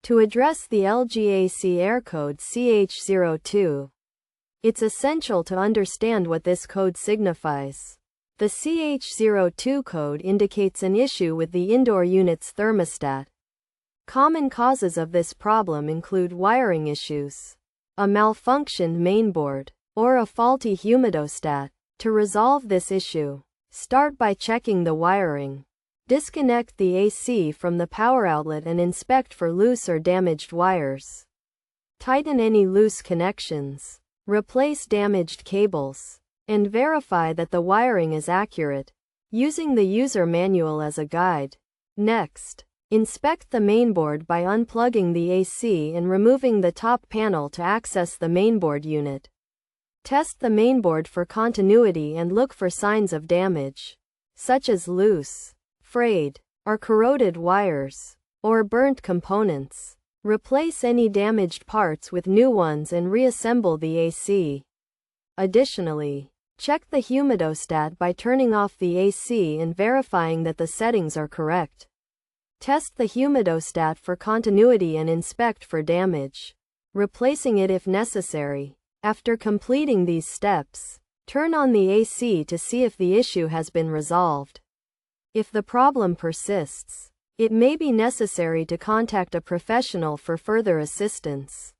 To address the LGAC error code CH02, it's essential to understand what this code signifies. The CH02 code indicates an issue with the indoor unit's thermostat. Common causes of this problem include wiring issues, a malfunctioned mainboard, or a faulty humidostat. To resolve this issue, start by checking the wiring. Disconnect the AC from the power outlet and inspect for loose or damaged wires. Tighten any loose connections, replace damaged cables, and verify that the wiring is accurate, using the user manual as a guide. Next, inspect the mainboard by unplugging the AC and removing the top panel to access the mainboard unit. Test the mainboard for continuity and look for signs of damage, such as loose, frayed, or corroded wires, or burnt components. Replace any damaged parts with new ones and reassemble the AC. Additionally, check the humidostat by turning off the AC and verifying that the settings are correct. Test the humidostat for continuity and inspect for damage, replacing it if necessary. After completing these steps, turn on the AC to see if the issue has been resolved. If the problem persists, it may be necessary to contact a professional for further assistance.